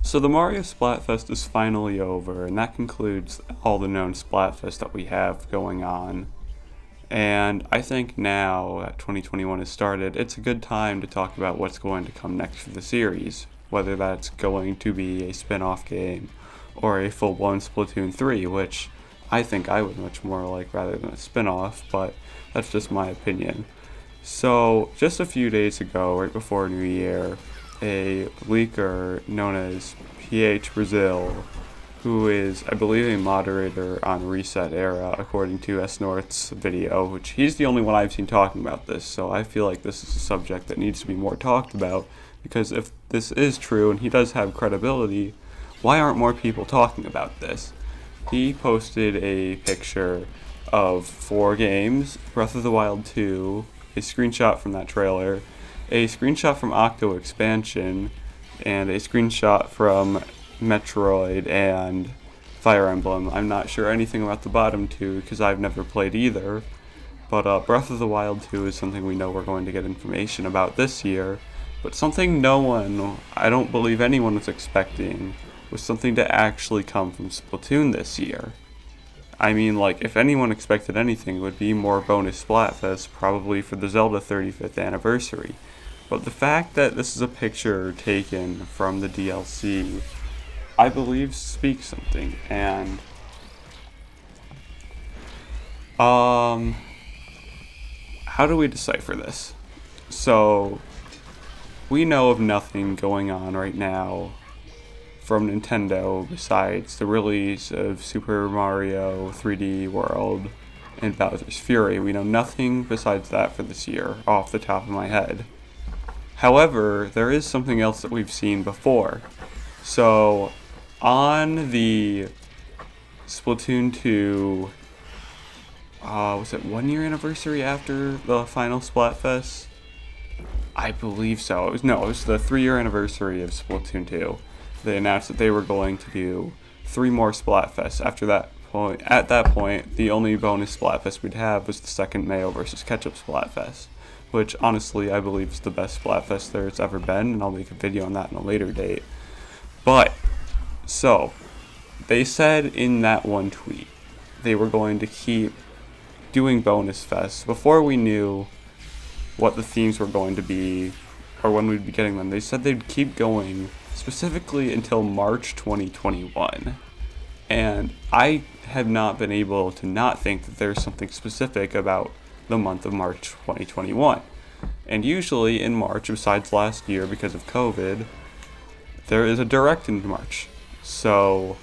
So the Mario Splatfest is finally over, and that concludes all the known Splatfest that we have going on. And I think now that 2021 has started, it's a good time to talk about what's going to come next for the series, whether that's going to be a spin-off game or a full-blown Splatoon 3, which I think I would much more like rather than a spin-off, but that's just my opinion. So, just a few days ago, right before New Year, a leaker known as PH Brazil, who is, I believe, a moderator on Reset Era, according to S North's video, which he's the only one I've seen talking about this, so I feel like this is a subject that needs to be more talked about, because if this is true and he does have credibility, why aren't more people talking about this? He posted a picture of 4 games: Breath of the Wild 2, a screenshot from that trailer, a screenshot from Octo Expansion, and a screenshot from Metroid and Fire Emblem. I'm not sure anything about the bottom 2 because I've never played either, but Breath of the Wild 2 is something we know we're going to get information about this year, but something I don't believe anyone was expecting, was something to actually come from Splatoon this year. I mean, like, if anyone expected anything, it would be more bonus Splatfest, probably for the Zelda 35th anniversary. But the fact that this is a picture taken from the DLC, I believe speaks something. And how do we decipher this? So we know of nothing going on right now from Nintendo besides the release of Super Mario 3D World and Bowser's Fury. We know nothing besides that for this year, off the top of my head. However, there is something else that we've seen before. So, on the Splatoon 2, was it 1 year anniversary after the final Splatfest? I believe so. It was the 3-year anniversary of Splatoon 2. They announced that they were going to do 3 more Splatfests. At that point, the only bonus Splatfest we'd have was the second Mayo vs. Ketchup Splatfest, which honestly I believe is the best Splatfest there's ever been, and I'll make a video on that in a later date. But, so, they said in that one tweet they were going to keep doing bonus fests before we knew what the themes were going to be or when we'd be getting them. They said they'd keep going specifically until March 2021. And I have not been able to not think that there's something specific about the month of March 2021. And usually in March, besides last year because of COVID, there is a direct in March. So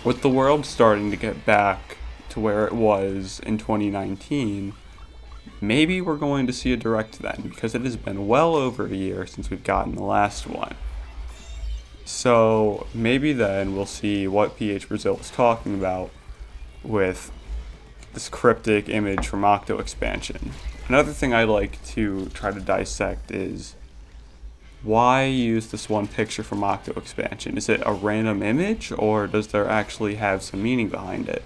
with the world starting to get back to where it was in 2019, maybe we're going to see a direct then, because it has been well over a year since we've gotten the last one. So maybe then we'll see what PH Brazil was talking about with this cryptic image from Octo Expansion. Another thing I like to try to dissect is, why use this one picture from Octo Expansion? Is it a random image, or does there actually have some meaning behind it?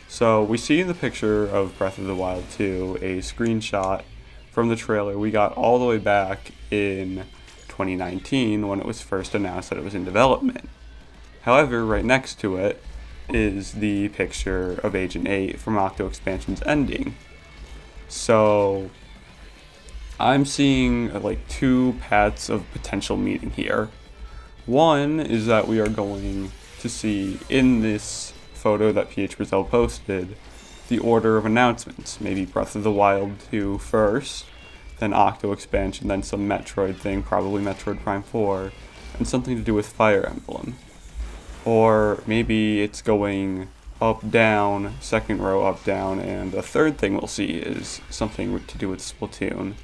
So we see in the picture of Breath of the Wild 2 a screenshot from the trailer we got all the way back in 2019 when it was first announced that it was in development. However, right next to it is the picture of Agent 8 from Octo Expansion's ending. So I'm seeing like 2 paths of potential meaning here. One is that we are going to see in this photo that PH Brazil posted the order of announcements. Maybe Breath of the Wild 2 first, then Octo Expansion, then some Metroid thing, probably Metroid Prime 4, and something to do with Fire Emblem. Or maybe it's going up, down, second row up, down, and a third thing we'll see is something to do with Splatoon.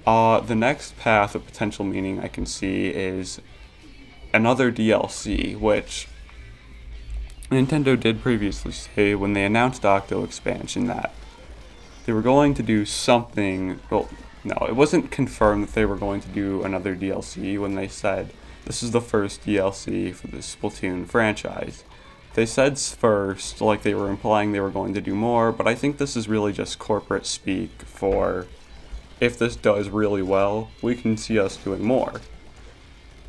The next path of potential meaning I can see is another DLC, which Nintendo did previously say when they announced Octo Expansion that they were going to do something. Well, no, it wasn't confirmed that they were going to do another DLC when they said this is the first DLC for the Splatoon franchise. They said first, like they were implying they were going to do more, but I think this is really just corporate speak for, if this does really well, we can see us doing more.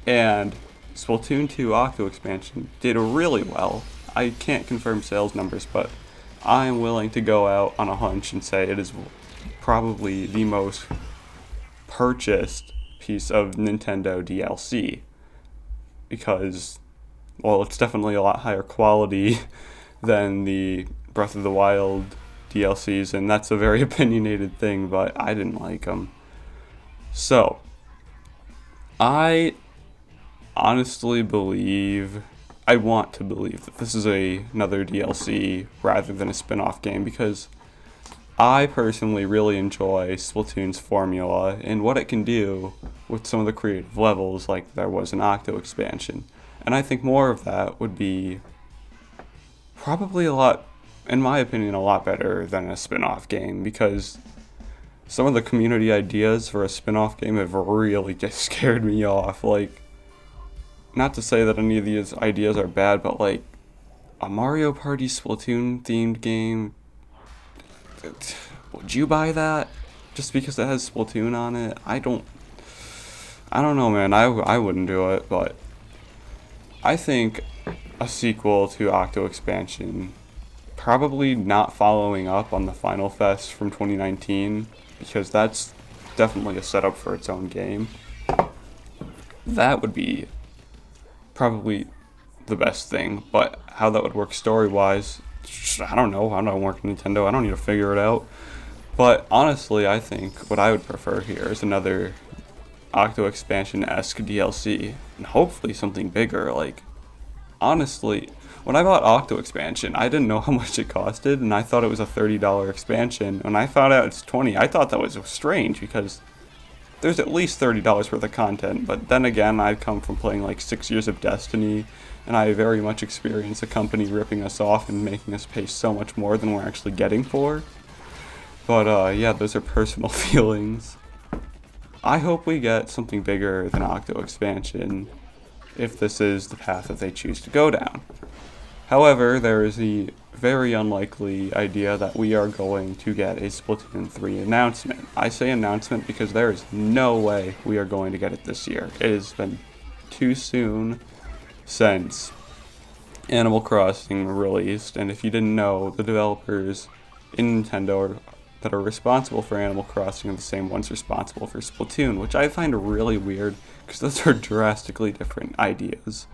And Splatoon 2 Octo expansion did really well. I can't confirm sales numbers, but I am willing to go out on a hunch and say it is probably the most purchased piece of Nintendo DLC, because, well, it's definitely a lot higher quality than the Breath of the Wild DLCs, and that's a very opinionated thing, but I didn't like them. So, I honestly believe, I want to believe that this is another DLC rather than a spin-off game, because I personally really enjoy Splatoon's formula and what it can do with some of the creative levels, like there was an Octo expansion. And I think more of that would be probably a lot, in my opinion, a lot better than a spin-off game, because some of the community ideas for a spin-off game have really just scared me off. Like, not to say that any of these ideas are bad, but like a Mario Party Splatoon themed game, would you buy that just because it has Splatoon on it? I don't know, man. I wouldn't do it, but I think a sequel to Octo expansion, probably not following up on the Final Fest from 2019, because that's definitely a setup for its own game. That would be probably the best thing, but how that would work story-wise, I don't know. I don't work at Nintendo. I don't need to figure it out. But honestly, I think what I would prefer here is another Octo expansion-esque DLC, and hopefully something bigger. Like, honestly, when I bought Octo expansion, I didn't know how much it costed, and I thought it was a $30 expansion. When I found out it's $20, I thought that was strange, because there's at least $30 worth of content. But then again, I've come from playing like 6 years of Destiny, and I very much experienced a company ripping us off and making us pay so much more than we're actually getting for. But yeah, those are personal feelings. I hope we get something bigger than Octo expansion, if this is the path that they choose to go down. However, there is the very unlikely idea that we are going to get a Splatoon 3 announcement. I say announcement because there is no way we are going to get it this year. It has been too soon since Animal Crossing released, and if you didn't know, the developers in Nintendo that are responsible for Animal Crossing are the same ones responsible for Splatoon, which I find really weird, because those are drastically different ideas.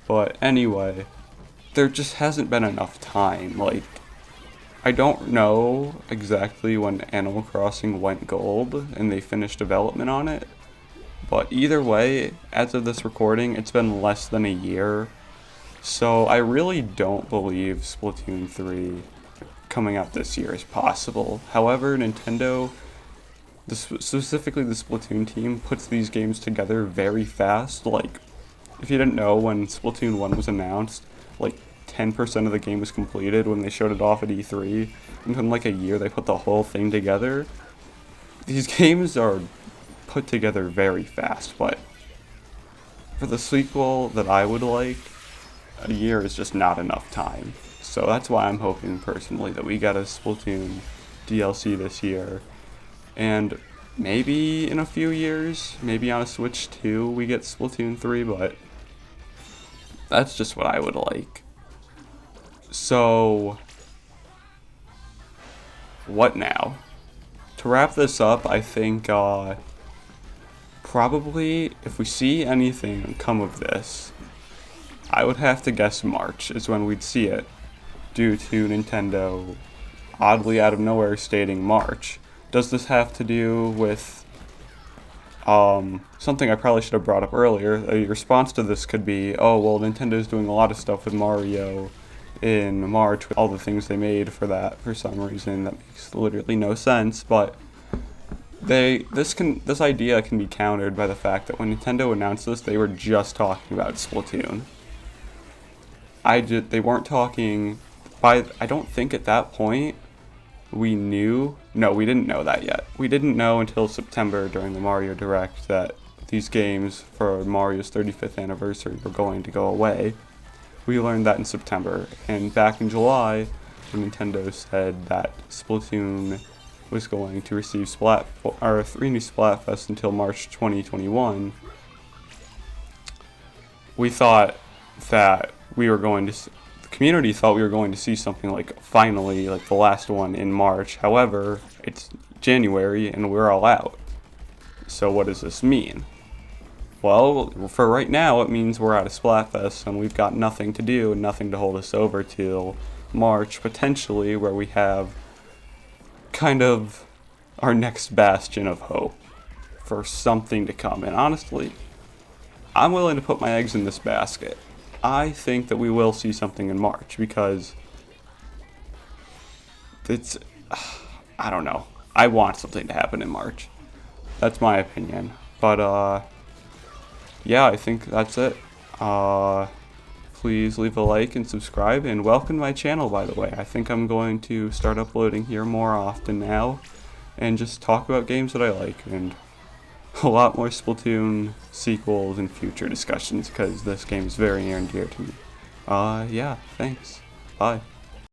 But anyway, there just hasn't been enough time. Like, I don't know exactly when Animal Crossing went gold and they finished development on it, but either way, as of this recording, it's been less than a year. So I really don't believe Splatoon 3 coming out this year is possible. However, Nintendo, specifically the Splatoon team, puts these games together very fast. Like, if you didn't know, when Splatoon 1 was announced, like 10% of the game was completed when they showed it off at E3, and in like a year they put the whole thing together. These games are put together very fast, but for the sequel that I would like, a year is just not enough time. So that's why I'm hoping personally that we get a Splatoon DLC this year, and maybe in a few years, maybe on a Switch 2 we get Splatoon 3, but that's just what I would like. So, what now? To wrap this up, I think probably if we see anything come of this, I would have to guess March is when we'd see it, due to Nintendo oddly out of nowhere stating March. Does this have to do with something I probably should have brought up earlier? A response to this could be, oh, well, Nintendo's doing a lot of stuff with Mario in March with all the things they made for that for some reason. That makes literally no sense, but this idea can be countered by the fact that when Nintendo announced this, they were just talking about Splatoon. They weren't talking I don't think at that point we didn't know that yet. We didn't know until September during the Mario Direct that these games for Mario's 35th anniversary were going to go away. We learned that in September, and back in July, when Nintendo said that Splatoon was going to receive 3 new Splatfests until March 2021, we thought that we were going to, the community thought we were going to see something like finally, like the last one in March. However, it's January and we're all out. So what does this mean? Well, for right now, it means we're out of Splatfest and we've got nothing to do and nothing to hold us over till March, potentially, where we have kind of our next bastion of hope for something to come. And honestly, I'm willing to put my eggs in this basket. I think that we will see something in March because it's, I don't know. I want something to happen in March. That's my opinion. But, yeah, I think that's it. Please leave a like and subscribe, and welcome to my channel, by the way. I think I'm going to start uploading here more often now and just talk about games that I like, and a lot more Splatoon sequels and future discussions because this game is very near and dear to me. Yeah, thanks. Bye.